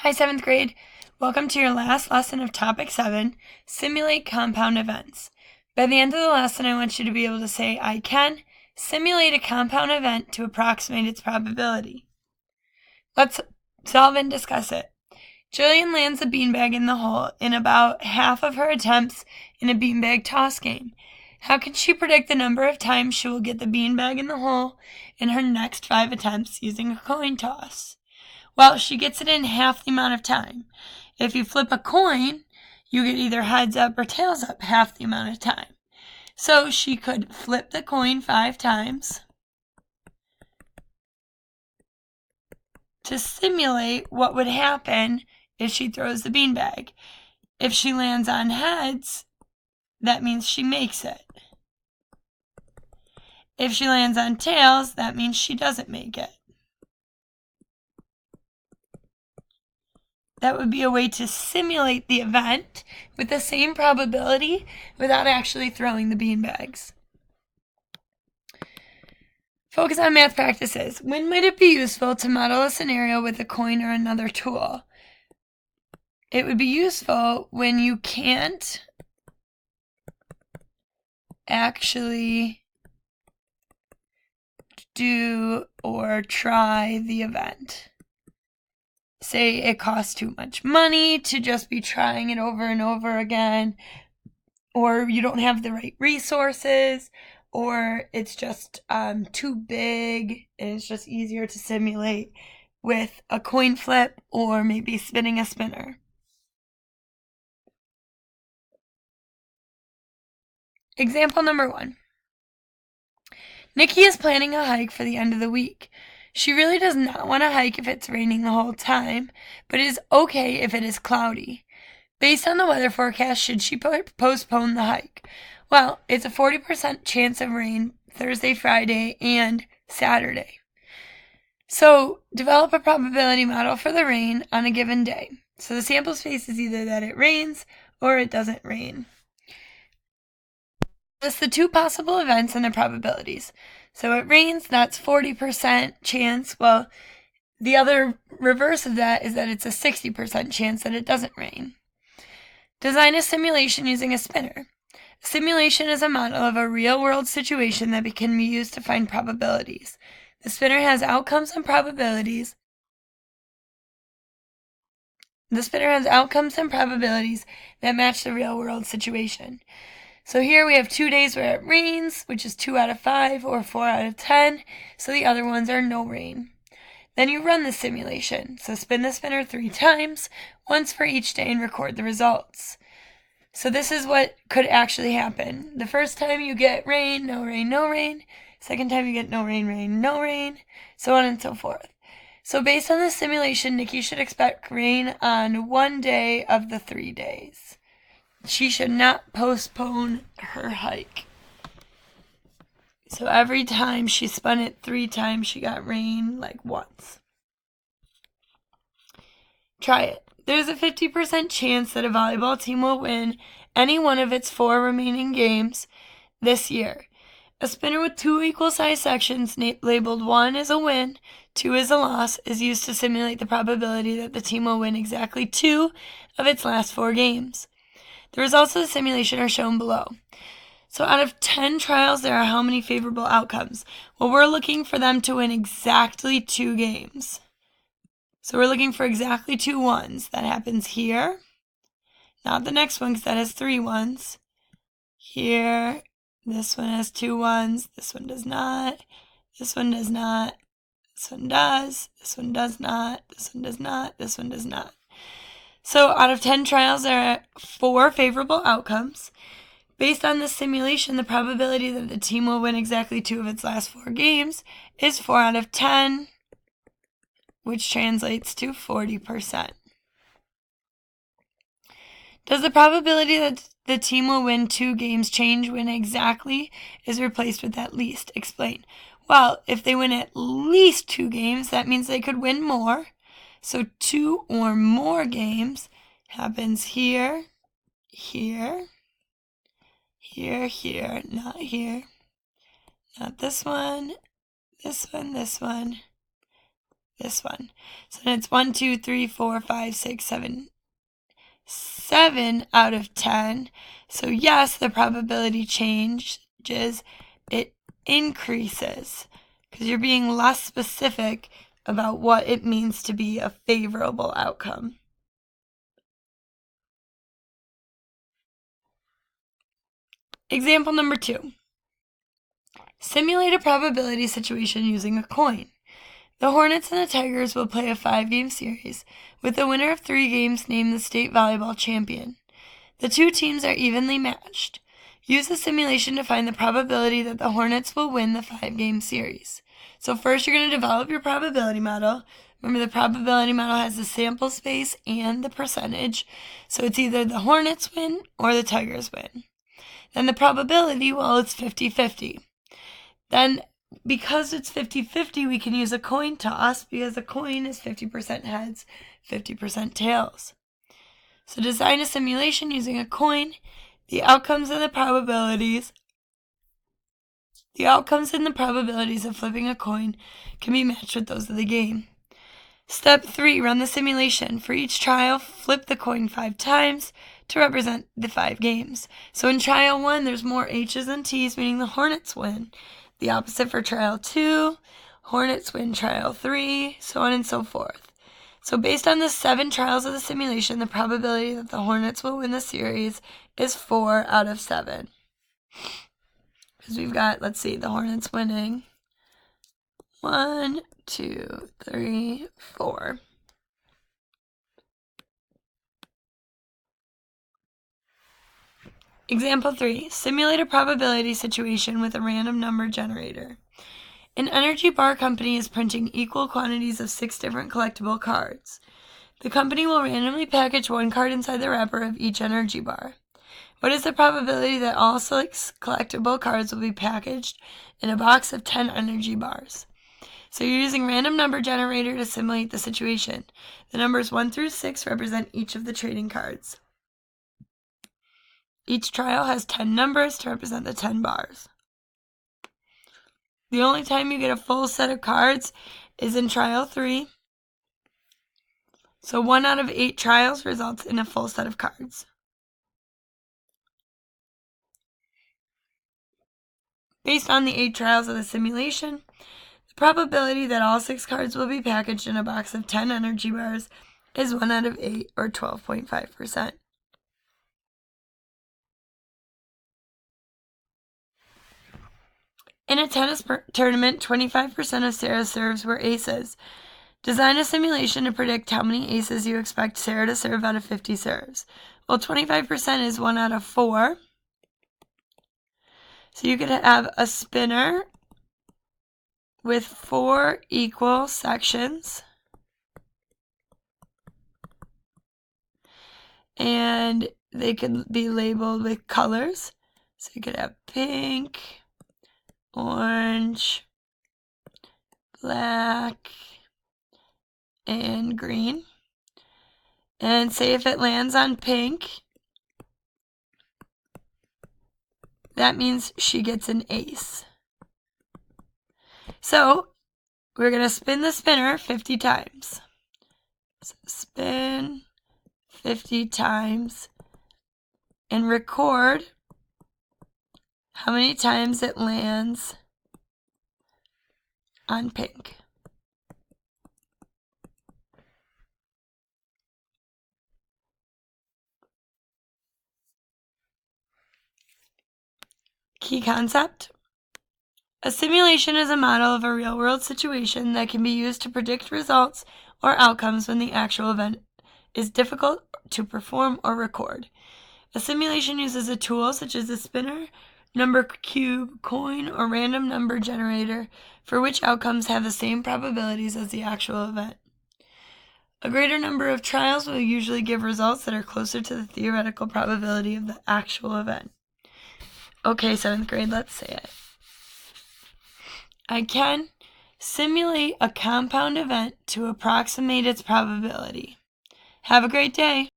Hi, 7th grade. Welcome to your last lesson of Topic 7, Simulate Compound Events. By the end of the lesson, I want you to be able to say, I can simulate a compound event to approximate its probability. Let's solve and discuss it. Jillian lands a beanbag in the hole in about half of her attempts in a beanbag toss game. How can she predict the number of times she will get the beanbag in the hole in her next 5 attempts using a coin toss? Well, she gets it in half the amount of time. If you flip a coin, you get either heads up or tails up half the amount of time. So she could flip the coin 5 times to simulate what would happen if she throws the beanbag. If she lands on heads, that means she makes it. If she lands on tails, that means she doesn't make it. That would be a way to simulate the event with the same probability without actually throwing the beanbags. Focus on math practices. When might it be useful to model a scenario with a coin or another tool? It would be useful when you can't actually do or try the event. Say it costs too much money to just be trying it over and over again, or you don't have the right resources, or it's just too big and it's just easier to simulate with a coin flip or maybe spinning a spinner. Example number 1. Nikki is planning a hike for the end of the week. She really does not want to hike if it's raining the whole time, but it is okay if it is cloudy. Based on the weather forecast, should she postpone the hike? Well, it's a 40% chance of rain Thursday, Friday, and Saturday. So, develop a probability model for the rain on a given day. So the sample space is either that it rains or it doesn't rain. List the 2 possible events and their probabilities. So it rains, that's 40% chance. Well, the other reverse of that is that it's a 60% chance that it doesn't rain. Design a simulation using a spinner. A simulation is a model of a real-world situation that can be used to find probabilities. The spinner has outcomes and probabilities. That match the real-world situation. So here we have 2 days where it rains, which is 2 out of 5 or 4 out of 10. So the other ones are no rain. Then you run the simulation. So spin the spinner 3 times, once for each day, and record the results. So this is what could actually happen. The first time you get rain, no rain, no rain. Second time you get no rain, rain, no rain, so on and so forth. So based on the simulation, Nikki should expect rain on 1 day of the 3 days. She should not postpone her hike. So every time she spun it 3 times, she got rain like once. Try it. There's a 50% chance that a volleyball team will win any one of its 4 remaining games this year. A spinner with 2 equal-sized sections labeled 1 is a win, 2 is a loss, is used to simulate the probability that the team will win exactly 2 of its last 4 games. The results of the simulation are shown below. So out of 10 trials, there are how many favorable outcomes? Well, we're looking for them to win exactly 2 games. So we're looking for exactly 2 ones. That happens here. Not the next one, because that has 3 ones. Here, this one has 2 ones. This one does not. This one does not. This one does. This one does not. This one does not. This one does not. So out of 10 trials, there are 4 favorable outcomes. Based on this simulation, the probability that the team will win exactly 2 of its last 4 games is 4 out of 10, which translates to 40%. Does the probability that the team will win 2 games change when exactly is replaced with at least? Explain. Well, if they win at least 2 games, that means they could win more. So 2 or more games happens here, here, here, here, not here, not this one, this one, this one, this one. So then it's 1, 2, 3, 4, 5, 6, 7, 7 out of 10. So yes, the probability changes. It increases because you're being less specific about what it means to be a favorable outcome. Example number 2. Simulate a probability situation using a coin. The Hornets and the Tigers will play a 5-game series, with the winner of 3 games named the state volleyball champion. The 2 teams are evenly matched. Use the simulation to find the probability that the Hornets will win the 5-game series. So first you're going to develop your probability model. Remember, the probability model has the sample space and the percentage. So it's either the Hornets win or the Tigers win. Then the probability, well, it's 50-50. Then because it's 50-50, we can use a coin toss because a coin is 50% heads, 50% tails. So design a simulation using a coin. The outcomes and the probabilities of flipping a coin can be matched with those of the game. Step 3, run the simulation. For each trial, flip the coin 5 times to represent the 5 games. So in trial 1, there's more H's than T's, meaning the Hornets win. The opposite for trial 2, Hornets win trial 3, so on and so forth. So based on the 7 trials of the simulation, the probability that the Hornets will win the series is 4 out of 7. Because we've got, let's see, the Hornets winning 1, 2, 3, 4. Example 3. Simulate a probability situation with a random number generator. An energy bar company is printing equal quantities of 6 different collectible cards. The company will randomly package 1 card inside the wrapper of each energy bar. What is the probability that all 6 collectible cards will be packaged in a box of 10 energy bars? So you're using random number generator to simulate the situation. The numbers 1 through 6 represent each of the trading cards. Each trial has 10 numbers to represent the 10 bars. The only time you get a full set of cards is in trial 3. So 1 out of 8 trials results in a full set of cards. Based on the 8 trials of the simulation, the probability that all 6 cards will be packaged in a box of 10 energy bars is 1 out of 8, or 12.5%. In a tennis tournament, 25% of Sarah's serves were aces. Design a simulation to predict how many aces you expect Sarah to serve out of 50 serves. Well, 25% is 1 out of 4. So you could have a spinner with 4 equal sections. And they could be labeled with colors. So you could have pink, orange, black, and green. And say if it lands on pink, that means she gets an ace. So we're going to spin the spinner 50 times. So spin 50 times and record how many times it lands on pink. Key concept. A simulation is a model of a real-world situation that can be used to predict results or outcomes when the actual event is difficult to perform or record. A simulation uses a tool such as a spinner, number cube, coin, or random number generator for which outcomes have the same probabilities as the actual event. A greater number of trials will usually give results that are closer to the theoretical probability of the actual event. Okay, 7th grade, let's say it. I can simulate a compound event to approximate its probability. Have a great day.